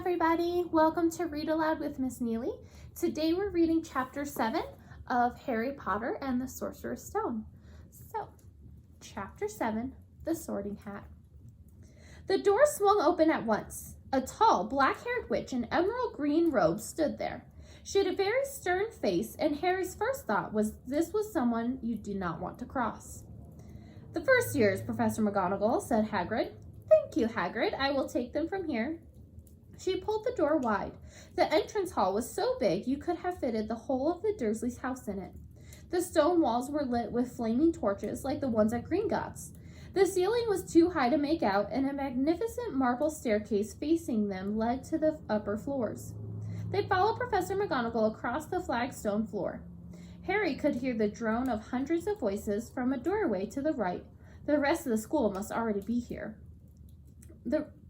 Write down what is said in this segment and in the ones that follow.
everybody. Welcome to Read Aloud with Miss Neely. Today we're reading Chapter 7 of Harry Potter and the Sorcerer's Stone. So, Chapter 7, The Sorting Hat. The door swung open at once. A tall, black-haired witch in emerald green robes stood there. She had a very stern face, and Harry's first thought was this was someone you do not want to cross. "The first years, Professor McGonagall," said Hagrid. "Thank you, Hagrid. I will take them from here." She pulled the door wide. The entrance hall was so big you could have fitted the whole of the Dursleys' house in it. The stone walls were lit with flaming torches like the ones at Gringotts. The ceiling was too high to make out, and a magnificent marble staircase facing them led to the upper floors. They followed Professor McGonagall across the flagstone floor. Harry could hear the drone of hundreds of voices from a doorway to the right. The rest of the school must already be here.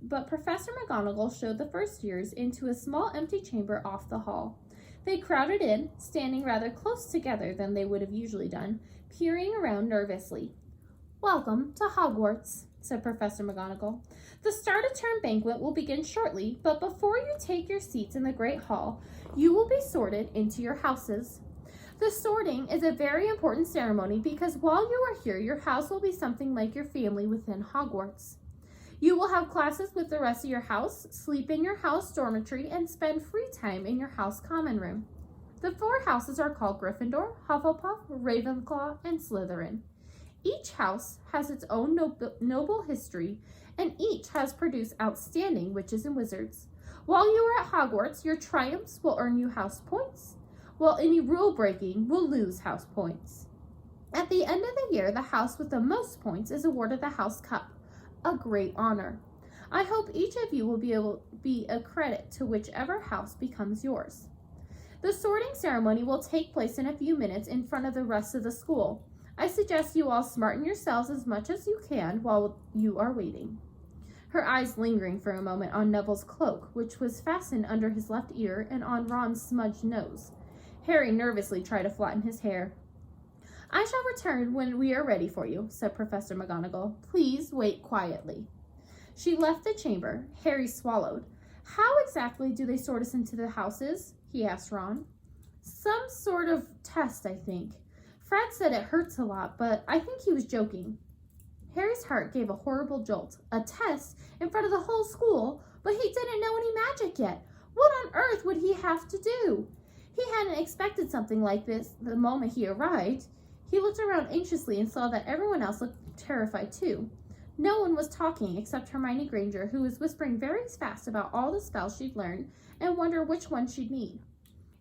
But Professor McGonagall showed the first years into a small empty chamber off the hall. They crowded in, standing rather close together than they would have usually done, peering around nervously. "Welcome to Hogwarts," said Professor McGonagall. "The start-of-term banquet will begin shortly, but before you take your seats in the Great Hall, you will be sorted into your houses. The sorting is a very important ceremony because while you are here, your house will be something like your family within Hogwarts. You will have classes with the rest of your house, sleep in your house dormitory, and spend free time in your house common room. The 4 houses are called Gryffindor, Hufflepuff, Ravenclaw, and Slytherin. Each house has its own noble history, and each has produced outstanding witches and wizards. While you are at Hogwarts, your triumphs will earn you house points, while any rule breaking will lose house points. At the end of the year, the house with the most points is awarded the House Cup, a great honor. I hope each of you will be a credit to whichever house becomes yours. The sorting ceremony will take place in a few minutes in front of the rest of the school. I suggest you all smarten yourselves as much as you can while you are waiting." Her eyes lingering for a moment on Neville's cloak, which was fastened under his left ear, and on Ron's smudged nose. Harry nervously tried to flatten his hair. "I shall return when we are ready for you," said Professor McGonagall. "Please wait quietly." She left the chamber. Harry swallowed. "How exactly do they sort us into the houses?" he asked Ron. "Some sort of test, I think. Fred said it hurts a lot, but I think he was joking." Harry's heart gave a horrible jolt. A test in front of the whole school, but he didn't know any magic yet. What on earth would he have to do? He hadn't expected something like this the moment he arrived. He looked around anxiously and saw that everyone else looked terrified too. No one was talking except Hermione Granger, who was whispering very fast about all the spells she'd learned and wondered which one she'd need.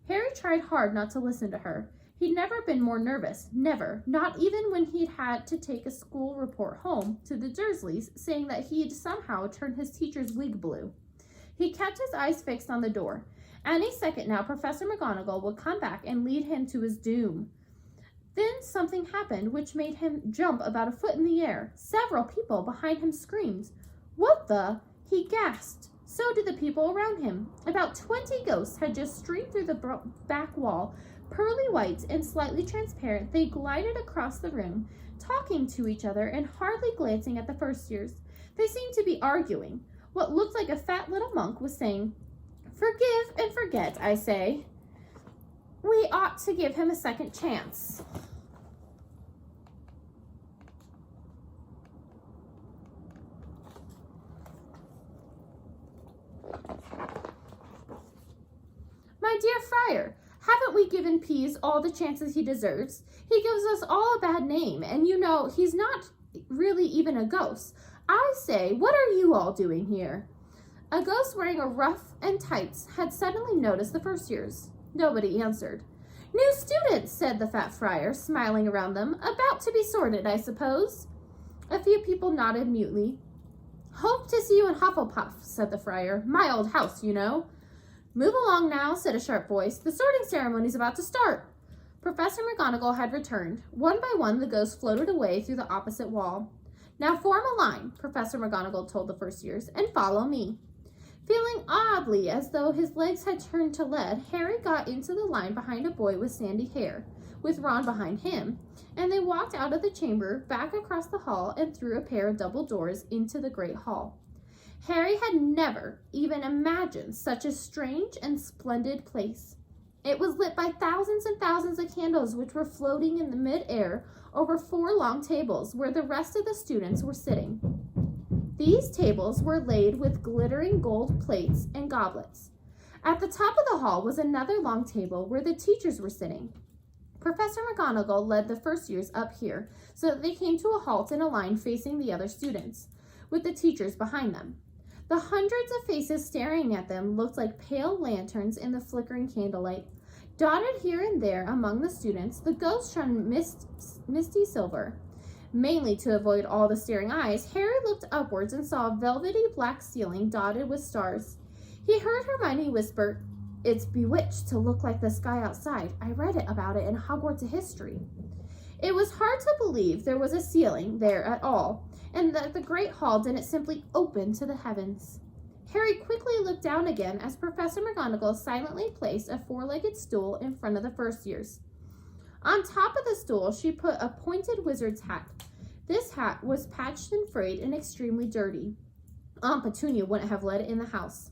Harry tried hard not to listen to her. He'd never been more nervous, never, not even when he'd had to take a school report home to the Dursleys saying that he'd somehow turned his teacher's wig blue. He kept his eyes fixed on the door. Any second now, Professor McGonagall would come back and lead him to his doom. Then something happened which made him jump about a foot in the air. Several people behind him screamed. "What the?" he gasped. So did the people around him. About 20 ghosts had just streamed through the back wall. Pearly white and slightly transparent, they glided across the room, talking to each other and hardly glancing at the first years. They seemed to be arguing. What looked like a fat little monk was saying, "Forgive and forget, I say. We ought to give him a second chance." "My dear Friar, haven't we given Peeves all the chances he deserves? He gives us all a bad name, and you know he's not really even a ghost. I say, what are you all doing here?" A ghost wearing a ruff and tights had suddenly noticed the first years. Nobody answered. "New students," said the fat friar, smiling around them. "About to be sorted, I suppose." A few people nodded mutely. "Hope to see you in Hufflepuff," said the friar. "My old house, you know." "Move along now," said a sharp voice. "The sorting ceremony's about to start." Professor McGonagall had returned. One by one, the ghosts floated away through the opposite wall. "Now form a line," Professor McGonagall told the first years, "and follow me." Feeling oddly as though his legs had turned to lead, Harry got into the line behind a boy with sandy hair, with Ron behind him, and they walked out of the chamber, back across the hall, and through a pair of double doors into the Great Hall. Harry had never even imagined such a strange and splendid place. It was lit by thousands and thousands of candles which were floating in the mid-air over 4 long tables where the rest of the students were sitting. These tables were laid with glittering gold plates and goblets. At the top of the hall was another long table where the teachers were sitting. Professor McGonagall led the first years up here so that they came to a halt in a line facing the other students, with the teachers behind them. The hundreds of faces staring at them looked like pale lanterns in the flickering candlelight. Dotted here and there among the students, the ghosts shone misty silver. Mainly to avoid all the staring eyes, Harry looked upwards and saw a velvety black ceiling dotted with stars. He heard Hermione whisper, "It's bewitched to look like the sky outside. I read about it in Hogwarts history." It was hard to believe there was a ceiling there at all, and that the great hall didn't simply open to the heavens. Harry quickly looked down again as Professor McGonagall silently placed a 4-legged stool in front of the first years. On top of the stool, she put a pointed wizard's hat. This hat was patched and frayed and extremely dirty. Aunt Petunia wouldn't have let it in the house.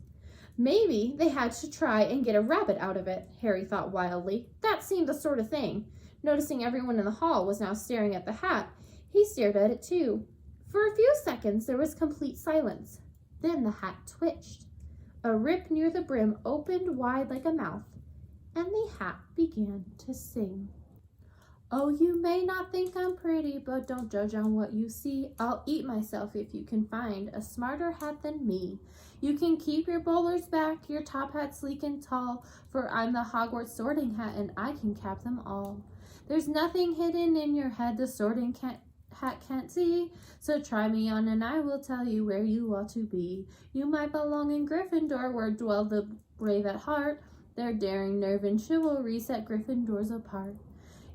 Maybe they had to try and get a rabbit out of it, Harry thought wildly. That seemed the sort of thing. Noticing everyone in the hall was now staring at the hat, he stared at it too. For a few seconds, there was complete silence. Then the hat twitched. A rip near the brim opened wide like a mouth, and the hat began to sing. "Oh, you may not think I'm pretty, but don't judge on what you see. I'll eat myself if you can find a smarter hat than me. You can keep your bowlers back, your top hat sleek and tall, for I'm the Hogwarts sorting hat and I can cap them all. There's nothing hidden in your head the sorting hat can't see, so try me on and I will tell you where you ought to be. You might belong in Gryffindor, where dwell the brave at heart. Their daring, nerve, and chivalry set Gryffindors apart.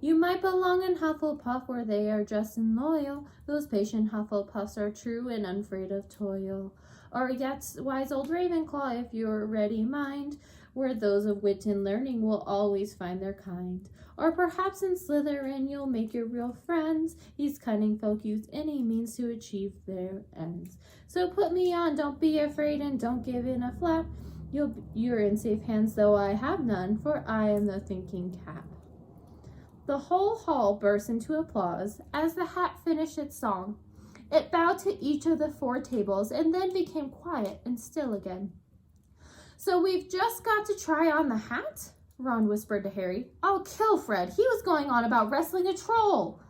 You might belong in Hufflepuff, where they are just and loyal. Those patient Hufflepuffs are true and unafraid of toil. Or yet wise old Ravenclaw, if you're ready mind, where those of wit and learning will always find their kind. Or perhaps in Slytherin you'll make your real friends. These cunning folk use any means to achieve their ends. So put me on, don't be afraid, and don't give in a flap. You're in safe hands, though I have none, for I am the thinking cap." The whole hall burst into applause as the hat finished its song. It bowed to each of the 4 tables and then became quiet and still again. "So we've just got to try on the hat?" Ron whispered to Harry. "I'll kill Fred. He was going on about wrestling a troll."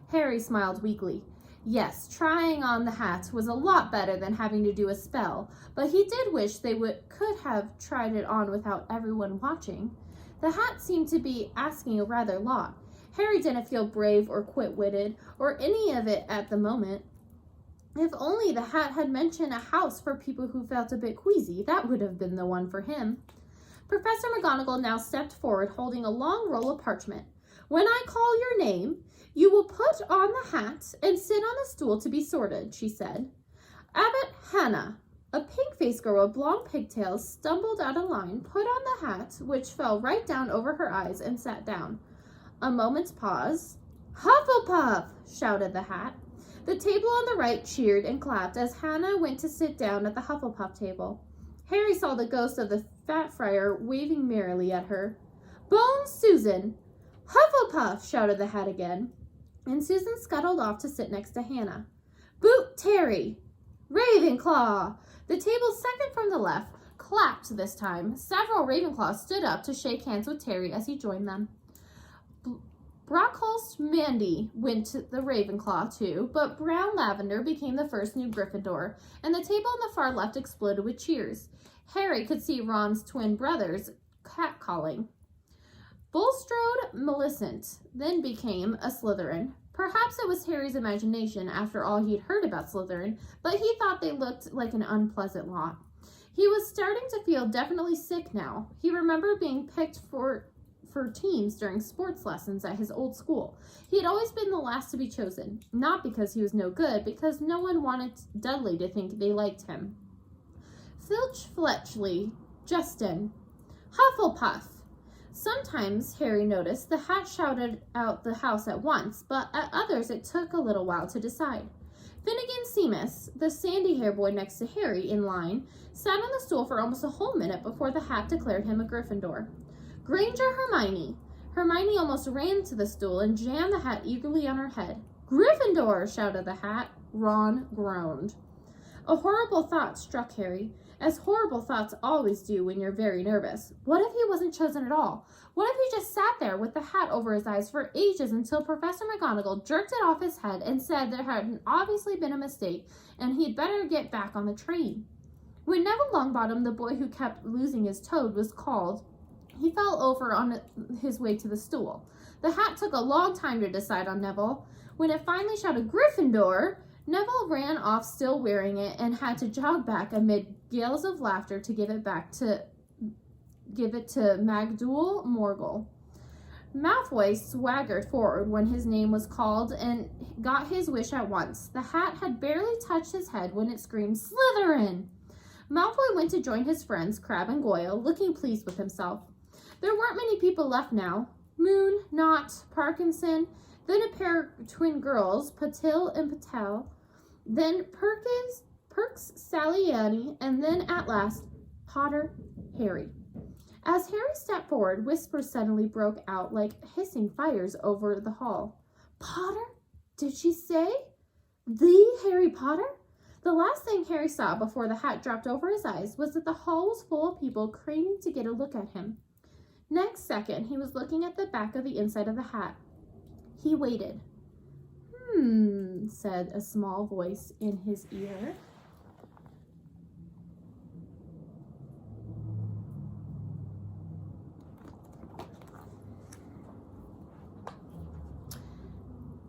Harry smiled weakly. Yes, trying on the hat was a lot better than having to do a spell, but he did wish they could have tried it on without everyone watching. The hat seemed to be asking a rather lot. Harry didn't feel brave or quick-witted or any of it at the moment. If only the hat had mentioned a house for people who felt a bit queasy, that would have been the one for him. Professor McGonagall now stepped forward holding a long roll of parchment. "When I call your name, you will put on the hat and sit on the stool to be sorted," she said. Abbot Hannah, a pink-faced girl with blonde pigtails, stumbled out of line, put on the hat, which fell right down over her eyes, and sat down. A moment's pause. "Hufflepuff!" shouted the hat. The table on the right cheered and clapped as Hannah went to sit down at the Hufflepuff table. Harry saw the ghost of the fat friar waving merrily at her. "Bones Susan!" "Hufflepuff!" shouted the hat again, and Susan scuttled off to sit next to Hannah. "Boot Terry!" "Ravenclaw!" The table second from the left clapped this time. Several Ravenclaws stood up to shake hands with Terry as he joined them. Brockhurst Mandy went to the Ravenclaw too, but Brown Lavender became the first new Gryffindor, and the table on the far left exploded with cheers. Harry could see Ron's twin brothers catcalling. Bulstrode Millicent then became a Slytherin. Perhaps it was Harry's imagination after all he'd heard about Slytherin, but he thought they looked like an unpleasant lot. He was starting to feel definitely sick now. He remembered being picked for teams during sports lessons at his old school. He had always been the last to be chosen, not because he was no good, because no one wanted Dudley to think they liked him. Filch Fletchley, Justin, Hufflepuff. Sometimes, Harry noticed, the hat shouted out the house at once, but at others it took a little while to decide. Finnegan Seamus, the sandy-haired boy next to Harry in line, sat on the stool for almost a whole minute before the hat declared him a Gryffindor. Granger Hermione. Hermione almost ran to the stool and jammed the hat eagerly on her head. Gryffindor, shouted the hat. Ron groaned. A horrible thought struck Harry, as horrible thoughts always do when you're very nervous. What if he wasn't chosen at all? What if he just sat there with the hat over his eyes for ages until Professor McGonagall jerked it off his head and said there had obviously been a mistake and he'd better get back on the train? When Neville Longbottom, the boy who kept losing his toad, was called, he fell over on his way to the stool. The hat took a long time to decide on Neville. When it finally shouted Gryffindor, Neville ran off still wearing it and had to jog back amid gales of laughter to give it to Magdul Morgul. Malfoy swaggered forward when his name was called and got his wish at once. The hat had barely touched his head when it screamed, Slytherin! Malfoy went to join his friends, Crabbe and Goyle, looking pleased with himself. There weren't many people left now. Moon, Knott, Parkinson, then a pair of twin girls, Patil and Patel, then Perks, Sally Annie, and then at last, Potter, Harry. As Harry stepped forward, whispers suddenly broke out like hissing fires over the hall. Potter? Did she say? The Harry Potter? The last thing Harry saw before the hat dropped over his eyes was that the hall was full of people craning to get a look at him. Next second, he was looking at the back of the inside of the hat. He waited. Said a small voice in his ear.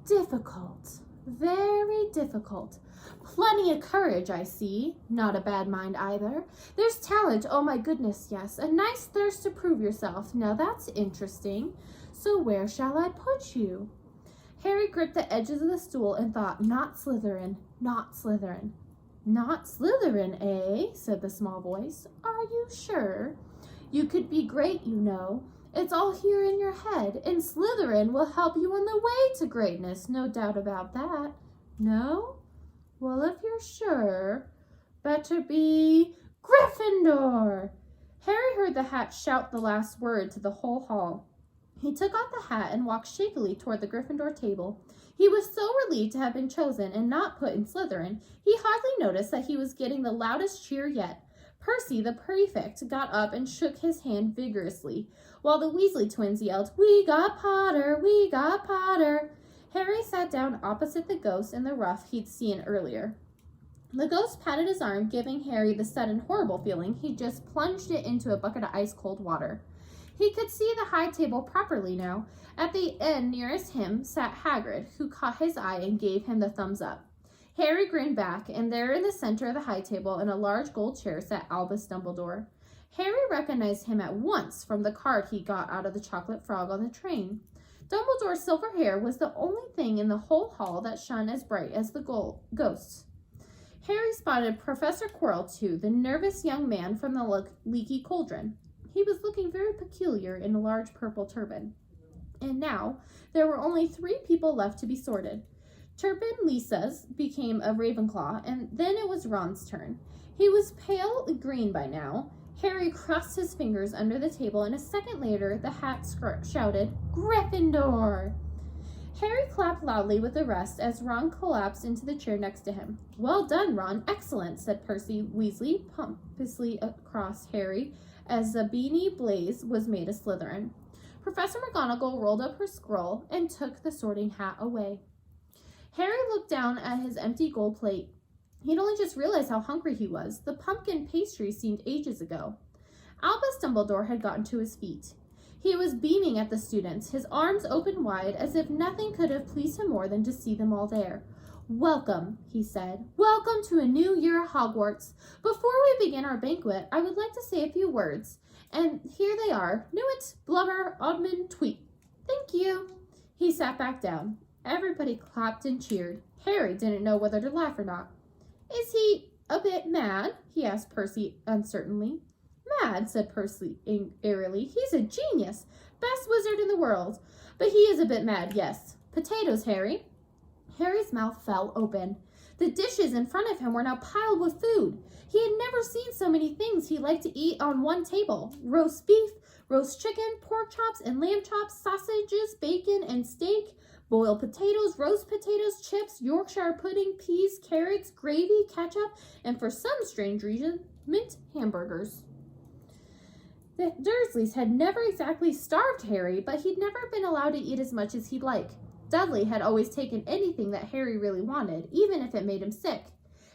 Difficult. Very difficult. Plenty of courage, I see. Not a bad mind either. There's talent, oh my goodness, yes. A nice thirst to prove yourself. Now that's interesting. So where shall I put you? Harry gripped the edges of the stool and thought, not Slytherin, not Slytherin. Not Slytherin, eh? Said the small voice. Are you sure? You could be great, you know. It's all here in your head, and Slytherin will help you on the way to greatness, no doubt about that. No? Well, if you're sure, better be Gryffindor. Harry heard the hat shout the last word to the whole hall. He took off the hat and walked shakily toward the Gryffindor table. He was so relieved to have been chosen and not put in Slytherin, he hardly noticed that he was getting the loudest cheer yet. Percy, the prefect, got up and shook his hand vigorously, while the Weasley twins yelled, We got Potter! We got Potter! Harry sat down opposite the ghost in the ruff he'd seen earlier. The ghost patted his arm, giving Harry the sudden horrible feeling he'd just plunged it into a bucket of ice-cold water. He could see the high table properly now. At the end nearest him sat Hagrid, who caught his eye and gave him the thumbs up. Harry grinned back, and there in the center of the high table in a large gold chair sat Albus Dumbledore. Harry recognized him at once from the card he got out of the chocolate frog on the train. Dumbledore's silver hair was the only thing in the whole hall that shone as bright as the ghost's. Harry spotted Professor Quirrell, too, the nervous young man from the leaky cauldron. He was looking very peculiar in a large purple turban. And now, there were only 3 people left to be sorted. Turpin Lisa's became a Ravenclaw, and then it was Ron's turn. He was pale green by now. Harry crossed his fingers under the table, and a second later, the hat shouted, Gryffindor! Harry clapped loudly with the rest as Ron collapsed into the chair next to him. Well done, Ron. Excellent, said Percy Weasley pompously across Harry as the beanie Blaze was made a Slytherin. Professor McGonagall rolled up her scroll and took the sorting hat away. Harry looked down at his empty gold plate. He'd only just realized how hungry he was. The pumpkin pastry seemed ages ago. Albus Dumbledore had gotten to his feet. He was beaming at the students, his arms open wide, as if nothing could have pleased him more than to see them all there. Welcome, he said. Welcome to a new year at Hogwarts. Before we begin our banquet, I would like to say a few words. And here they are. Newt, Blubber, Oddman, Tweet. Thank you. He sat back down. Everybody clapped and cheered. Harry didn't know whether to laugh or not. Is he a bit mad? He asked Percy uncertainly. Mad, said Percy airily. He's a genius. Best wizard in the world. But he is a bit mad, yes. Potatoes, Harry. Harry's mouth fell open. The dishes in front of him were now piled with food. He had never seen so many things he liked to eat on one table. Roast beef, roast chicken, pork chops and lamb chops, sausages, bacon and steak, boiled potatoes, roast potatoes, chips, Yorkshire pudding, peas, carrots, gravy, ketchup, and for some strange reason, mint hamburgers. The Dursleys had never exactly starved Harry, but he'd never been allowed to eat as much as he'd like. Dudley had always taken anything that Harry really wanted, even if it made him sick.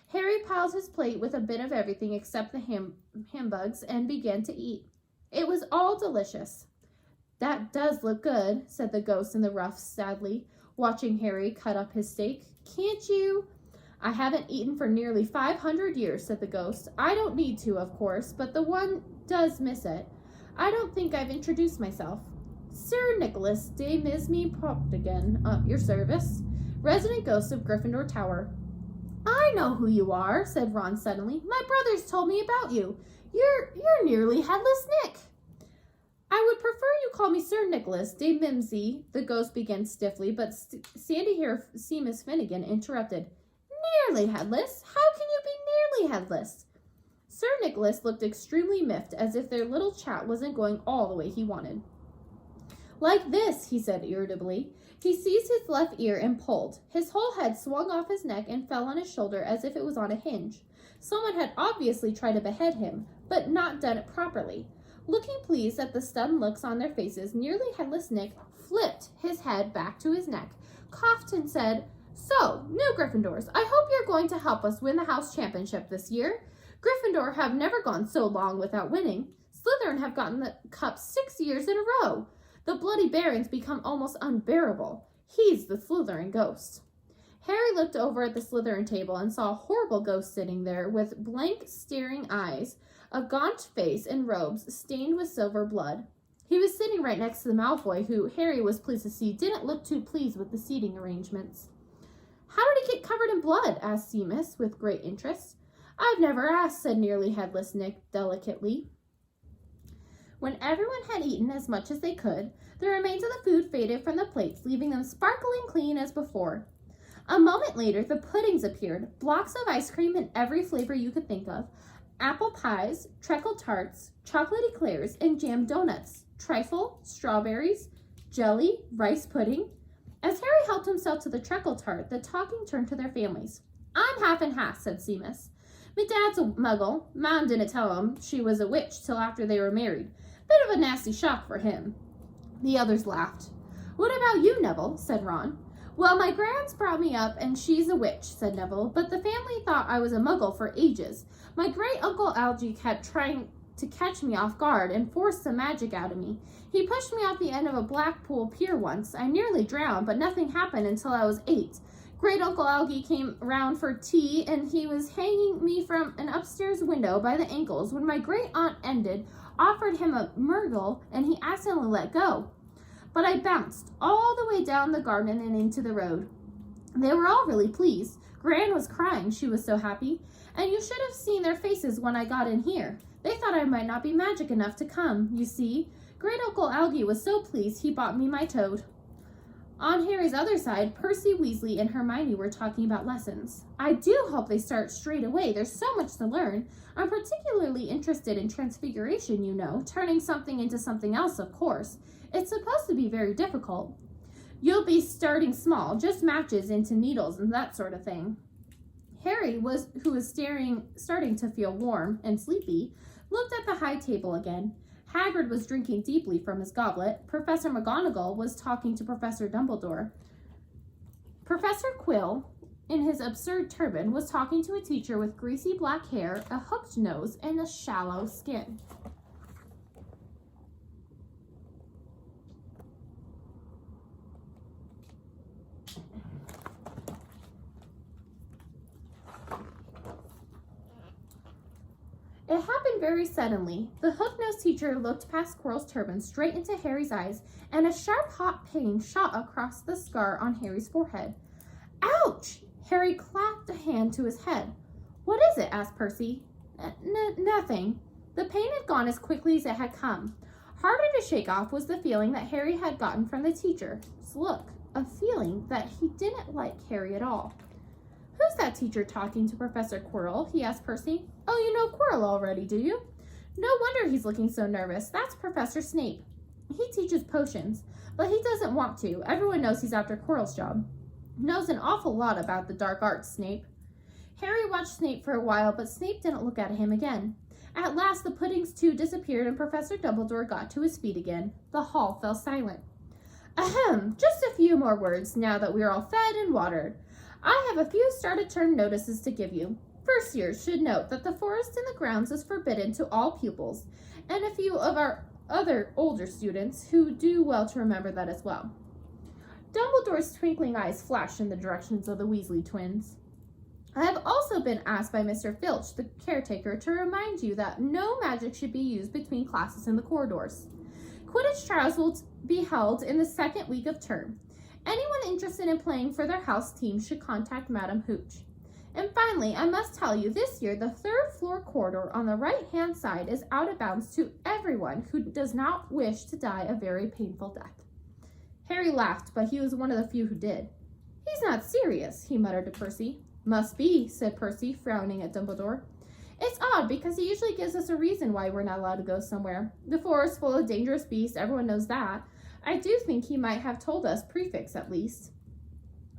Harry piled his plate with a bit of everything except the hambugs and began to eat. It was all delicious. "That does look good," said the ghost in the ruff sadly, watching Harry cut up his steak. "Can't you?" "I haven't eaten for nearly 500 years, said the ghost. "I don't need to, of course, but the one does miss it. I don't think I've introduced myself. Sir Nicholas de Mismy Poptigan, at your service, resident ghost of Gryffindor Tower." "I know who you are," said Ron suddenly. "My brothers told me about you. You're nearly Headless Nick." "I would prefer you call me Sir Nicholas de Mimsy," the ghost began stiffly, but Sandy Hair Seamus Finnegan interrupted. "Nearly headless? How can you be nearly headless?" Sir Nicholas looked extremely miffed, as if their little chat wasn't going all the way he wanted. "Like this," he said irritably. He seized his left ear and pulled. His whole head swung off his neck and fell on his shoulder as if it was on a hinge. Someone had obviously tried to behead him, but not done it properly. Looking pleased at the stunned looks on their faces, nearly headless Nick flipped his head back to his neck, coughed and said, "So, new Gryffindors, I hope you're going to help us win the house championship this year. Gryffindor have never gone so long without winning. Slytherin have gotten the cup 6 years in a row. The Bloody Baron's become almost unbearable. He's the Slytherin ghost." Harry looked over at the Slytherin table and saw a horrible ghost sitting there with blank, staring eyes, a gaunt face, and robes stained with silver blood. He was sitting right next to the Malfoy, who Harry was pleased to see didn't look too pleased with the seating arrangements. "How did he get covered in blood?" asked Seamus with great interest. "I've never asked," said nearly headless Nick delicately. When everyone had eaten as much as they could, the remains of the food faded from the plates, leaving them sparkling clean as before. A moment later, the puddings appeared, blocks of ice cream in every flavor you could think of, apple pies, treacle tarts, chocolate eclairs, and jam donuts, trifle, strawberries, jelly, rice pudding. As Harry helped himself to the treacle tart, the talking turned to their families. "I'm half and half," said Seamus. "Me dad's a muggle. Mom didn't tell him she was a witch till after they were married. Bit of a nasty shock for him." The others laughed. "What about you, Neville?" said Ron. "Well, my grand's brought me up, and she's a witch," said Neville, "but the family thought I was a muggle for ages. My great-uncle Algy kept trying to catch me off guard and forced some magic out of me. He pushed me off the end of a Blackpool pier once. I nearly drowned, but nothing happened until I was 8. Great-uncle Algy came round for tea, and he was hanging me from an upstairs window by the ankles when my great-aunt offered him a myrtle, and he accidentally let go. But I bounced all the way down the garden and into the road. They were all really pleased. Gran was crying, she was so happy. And you should have seen their faces when I got in here. They thought I might not be magic enough to come, you see. Great-uncle Algy was so pleased he bought me my toad." On Harry's other side, Percy Weasley and Hermione were talking about lessons. "I do hope they start straight away. There's so much to learn. I'm particularly interested in transfiguration, you know, turning something into something else, of course. It's supposed to be very difficult." "You'll be starting small, just matches into needles and that sort of thing." Harry, who was starting to feel warm and sleepy, looked at the high table again. Hagrid was drinking deeply from his goblet. Professor McGonagall was talking to Professor Dumbledore. Professor Quill, in his absurd turban, was talking to a teacher with greasy black hair, a hooked nose, and a shallow skin. It happened very suddenly. The hook-nosed teacher looked past Quirrell's turban straight into Harry's eyes, and a sharp, hot pain shot across the scar on Harry's forehead. "Ouch!" Harry clapped a hand to his head. "What is it?" asked Percy. Nothing." The pain had gone as quickly as it had come. Harder to shake off was the feeling that Harry had gotten from the teacher's look, a feeling that he didn't like Harry at all. Who's that teacher talking to Professor Quirrell? He asked Percy. Oh, you know Quirrell already, do you? No wonder he's looking so nervous. That's Professor Snape. He teaches potions, but he doesn't want to. Everyone knows he's after Quirrell's job. Knows an awful lot about the dark arts, Snape. Harry watched Snape for a while, but Snape didn't look at him again. At last, the puddings too disappeared and Professor Dumbledore got to his feet again. The hall fell silent. Ahem, just a few more words now that we're all fed and watered. I have a few start-a-term notices to give you. First years should note that the forest in the grounds is forbidden to all pupils, and a few of our other older students who do well to remember that as well. Dumbledore's twinkling eyes flashed in the directions of the Weasley twins. I have also been asked by Mr. Filch, the caretaker, to remind you that no magic should be used between classes in the corridors. Quidditch trials will be held in the second week of term. Anyone interested in playing for their house team should contact Madam Hooch. And finally, I must tell you, this year, the third floor corridor on the right-hand side is out of bounds to everyone who does not wish to die a very painful death. Harry laughed, but he was one of the few who did. He's not serious, he muttered to Percy. Must be, said Percy, frowning at Dumbledore. It's odd, because he usually gives us a reason why we're not allowed to go somewhere. The forest full of dangerous beasts, everyone knows that. I do think he might have told us prefix at least.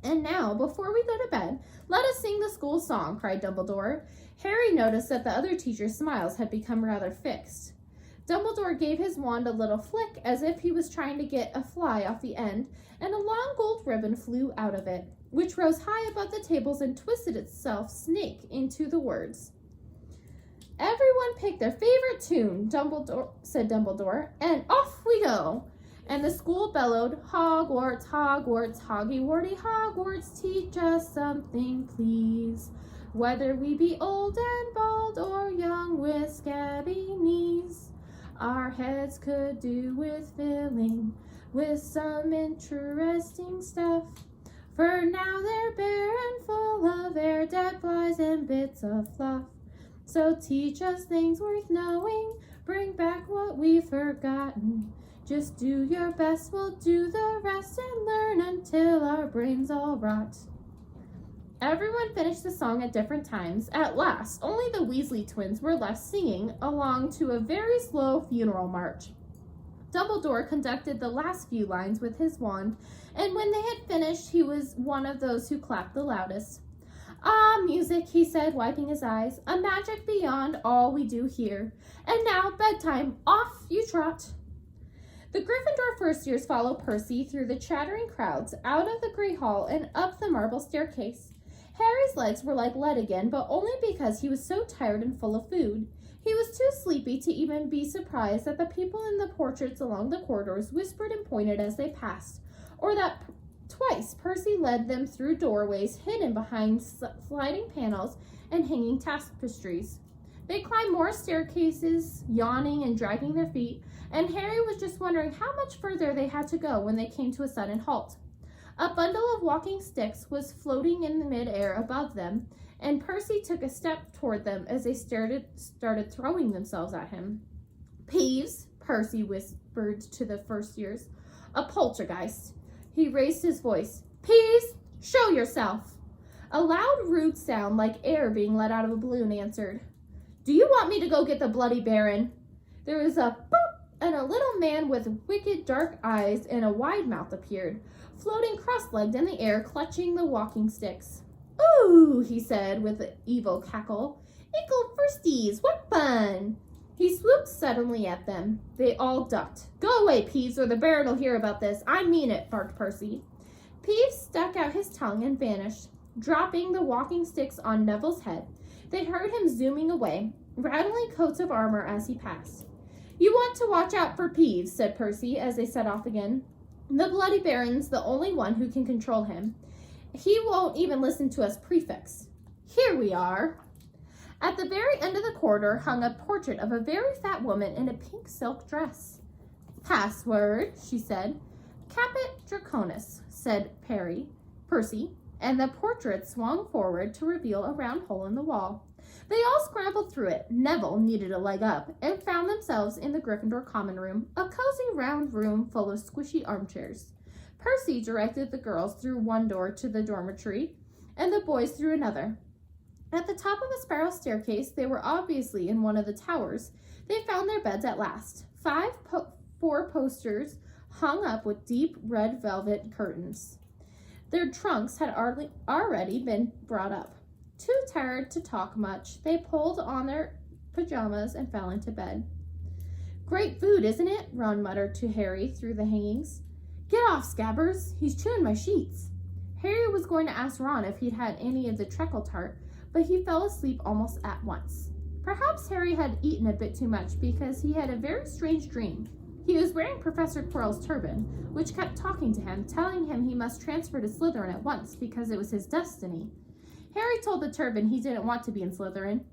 And now, before we go to bed, let us sing the school song, cried Dumbledore. Harry noticed that the other teachers' smiles had become rather fixed. Dumbledore gave his wand a little flick as if he was trying to get a fly off the end, and a long gold ribbon flew out of it, which rose high above the tables and twisted itself snake into the words. Everyone pick their favorite tune, said Dumbledore, and off we go. And the school bellowed, Hogwarts, Hogwarts, Hoggy-Warty, Hogwarts, teach us something, please. Whether we be old and bald or young with scabby knees, our heads could do with filling with some interesting stuff. For now they're bare and full of air, dead flies and bits of fluff. So teach us things worth knowing, bring back what we've forgotten. Just do your best, we'll do the rest, and learn until our brains all rot. Everyone finished the song at different times. At last, only the Weasley twins were left singing along to a very slow funeral march. Dumbledore conducted the last few lines with his wand, and when they had finished, he was one of those who clapped the loudest. Ah, music, he said, wiping his eyes, a magic beyond all we do here. And now, bedtime, off you trot. The Gryffindor first years follow Percy through the chattering crowds, out of the Great Hall, and up the marble staircase. Harry's legs were like lead again, but only because he was so tired and full of food. He was too sleepy to even be surprised that the people in the portraits along the corridors whispered and pointed as they passed, or that twice Percy led them through doorways hidden behind sliding panels and hanging tapestries. They climbed more staircases, yawning and dragging their feet, and Harry was just wondering how much further they had to go when they came to a sudden halt. A bundle of walking sticks was floating in the mid-air above them, and Percy took a step toward them as they started throwing themselves at him. Peeves, Percy whispered to the first years. A poltergeist. He raised his voice. Peeves, show yourself. A loud, rude sound like air being let out of a balloon answered. Do you want me to go get the Bloody Baron? There was a boop, and a little man with wicked dark eyes and a wide mouth appeared, floating cross-legged in the air, clutching the walking sticks. Ooh, he said with an evil cackle. Ickle firsties, what fun! He swooped suddenly at them. They all ducked. Go away, Peeves, or the Baron will hear about this. I mean it, barked Percy. Peeves stuck out his tongue and vanished, dropping the walking sticks on Neville's head. They heard him zooming away, rattling coats of armor as he passed. You want to watch out for Peeves, said Percy as they set off again. The Bloody Baron's the only one who can control him. He won't even listen to us prefects. Here we are. At the very end of the corridor hung a portrait of a very fat woman in a pink silk dress. Password, she said. Caput Draconis, said Percy, and the portrait swung forward to reveal a round hole in the wall. They all scrambled through it. Neville needed a leg up and found themselves in the Gryffindor common room, a cozy round room full of squishy armchairs. Percy directed the girls through one door to the dormitory, and the boys through another. At the top of a spiral staircase, they were obviously in one of the towers. They found their beds at last. Four posters hung up with deep red velvet curtains. Their trunks had already been brought up. Too tired to talk much, they pulled on their pajamas and fell into bed. "Great food, isn't it?" Ron muttered to Harry through the hangings. "Get off, Scabbers! He's chewing my sheets." Harry was going to ask Ron if he'd had any of the treacle tart, but he fell asleep almost at once. Perhaps Harry had eaten a bit too much because he had a very strange dream. He was wearing Professor Quirrell's turban, which kept talking to him, telling him he must transfer to Slytherin at once because it was his destiny. Harry told the turban he didn't want to be in Slytherin.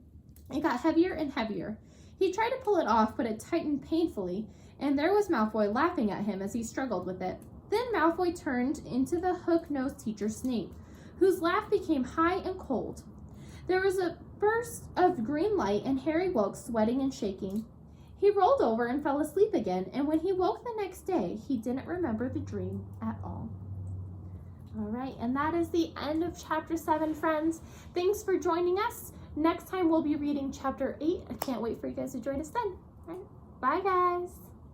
It got heavier and heavier. He tried to pull it off, but it tightened painfully, and there was Malfoy laughing at him as he struggled with it. Then Malfoy turned into the hook-nosed teacher Snape, whose laugh became high and cold. There was a burst of green light, and Harry woke sweating and shaking. He rolled over and fell asleep again, and when he woke the next day, he didn't remember the dream at all. All right, and that is the end of Chapter 7, friends. Thanks for joining us. Next time, we'll be reading Chapter 8. I can't wait for you guys to join us then. All right, bye, guys.